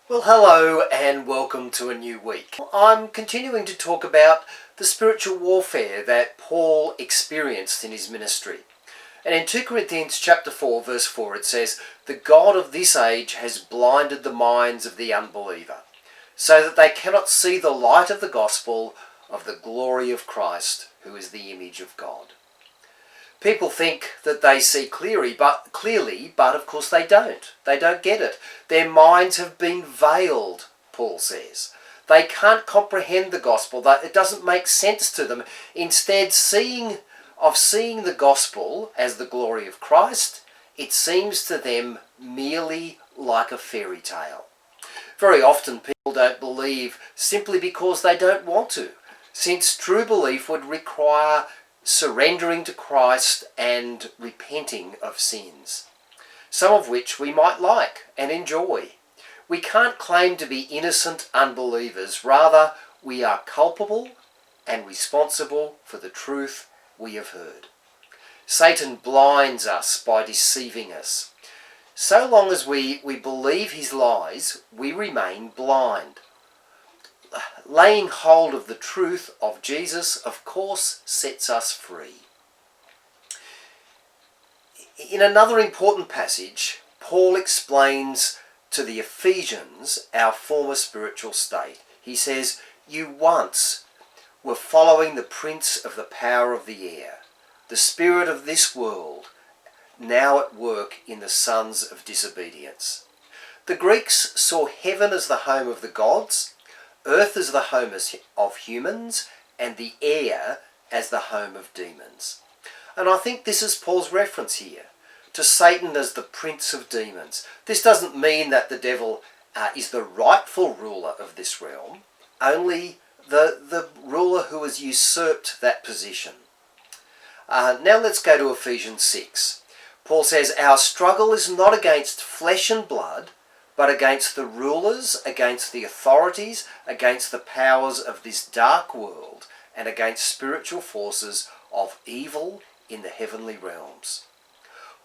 Well, hello and welcome to a new week. I'm continuing to talk about the spiritual warfare that Paul experienced in his ministry. And in 2 Corinthians chapter 4 verse 4 it says, "The God of this age has blinded the minds of the unbeliever, so that they cannot see the light of the gospel of the glory of Christ, who is the image of God." People think that they see clearly, but of course they don't. They don't get it. Their minds have been veiled, Paul says. They can't comprehend the gospel. It doesn't make sense to them. Instead, seeing the gospel as the glory of Christ, it seems to them merely like a fairy tale. Very often people don't believe simply because they don't want to, since true belief would require surrendering to Christ and repenting of sins, some of which we might like and enjoy. We can't claim to be innocent unbelievers. Rather, we are culpable and responsible for the truth we have heard. Satan blinds us by deceiving us. So long as we believe his lies, we remain blind. Laying hold of the truth of Jesus, of course, sets us free. In another important passage, Paul explains to the Ephesians our former spiritual state. He says, "You once were following the prince of the power of the air, the spirit of this world, now at work in the sons of disobedience." The Greeks saw heaven as the home of the gods, earth as the home of humans, and the air as the home of demons. And I think this is Paul's reference here to Satan as the prince of demons. This doesn't mean that the devil is the rightful ruler of this realm, only the ruler who has usurped that position. Now let's go to Ephesians 6. Paul says, "Our struggle is not against flesh and blood, but against the rulers, against the authorities, against the powers of this dark world, and against spiritual forces of evil in the heavenly realms."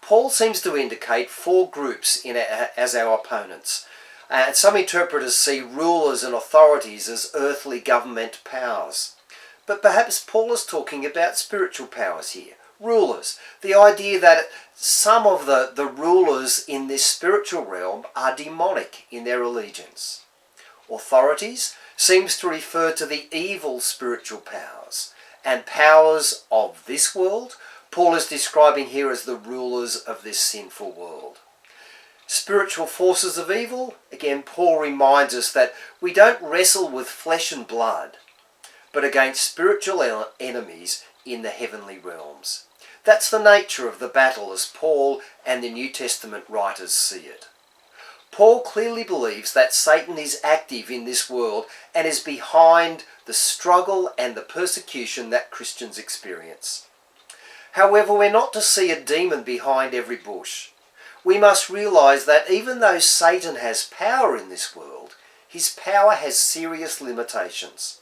Paul seems to indicate four groups as our opponents. Some interpreters see rulers and authorities as earthly government powers. But perhaps Paul is talking about spiritual powers here. Rulers. The idea that some of the rulers in this spiritual realm are demonic in their allegiance. Authorities seems to refer to the evil spiritual powers, and powers of this world Paul is describing here as the rulers of this sinful world. Spiritual forces of evil, again Paul reminds us that we don't wrestle with flesh and blood, but against spiritual enemies in the heavenly realms. That's the nature of the battle as Paul and the New Testament writers see it. Paul clearly believes that Satan is active in this world and is behind the struggle and the persecution that Christians experience. However, we're not to see a demon behind every bush. We must realise that even though Satan has power in this world, his power has serious limitations.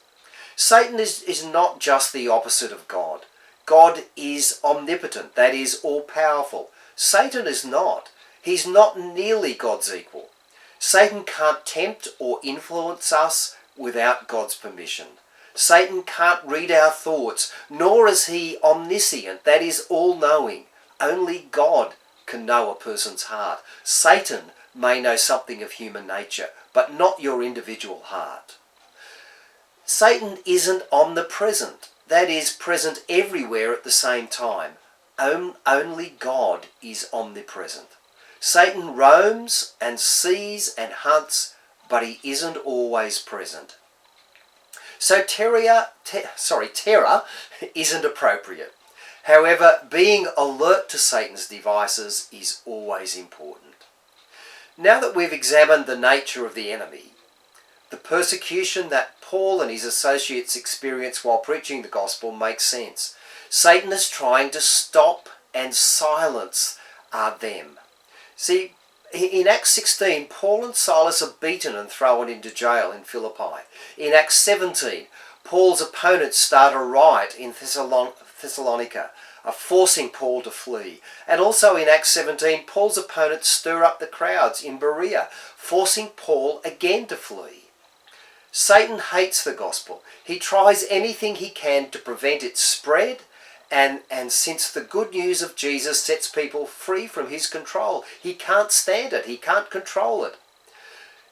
Satan is not just the opposite of God. God is omnipotent, that is, all-powerful. Satan is not. He's not nearly God's equal. Satan can't tempt or influence us without God's permission. Satan can't read our thoughts, nor is he omniscient, that is, all-knowing. Only God can know a person's heart. Satan may know something of human nature, but not your individual heart. Satan isn't omnipresent. That is, present everywhere at the same time. Only God is omnipresent. Satan roams and sees and hunts, but he isn't always present. So terror isn't appropriate. However, being alert to Satan's devices is always important. Now that we've examined the nature of the enemy, the persecution that Paul and his associates experience while preaching the gospel makes sense. Satan is trying to stop and silence them. See, in Acts 16, Paul and Silas are beaten and thrown into jail in Philippi. In Acts 17, Paul's opponents start a riot in Thessalonica. are forcing Paul to flee. And also in Acts 17, Paul's opponents stir up the crowds in Berea, forcing Paul again to flee. Satan hates the gospel. He tries anything he can to prevent its spread, and since the good news of Jesus sets people free from his control, he can't stand it. He can't control it.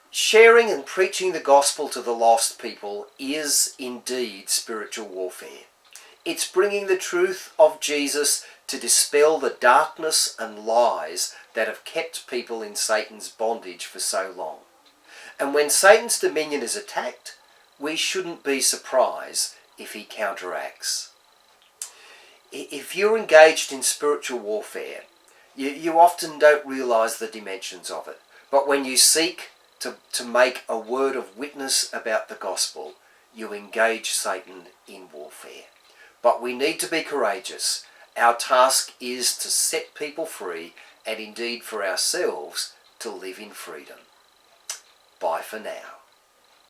Sharing and preaching the gospel to the lost people is indeed spiritual warfare. It's bringing the truth of Jesus to dispel the darkness and lies that have kept people in Satan's bondage for so long. And when Satan's dominion is attacked, we shouldn't be surprised if he counteracts. If you're engaged in spiritual warfare, you often don't realise the dimensions of it. But when you seek to make a word of witness about the gospel, you engage Satan in warfare. But we need to be courageous. Our task is to set people free, and indeed for ourselves to live in freedom. Bye for now.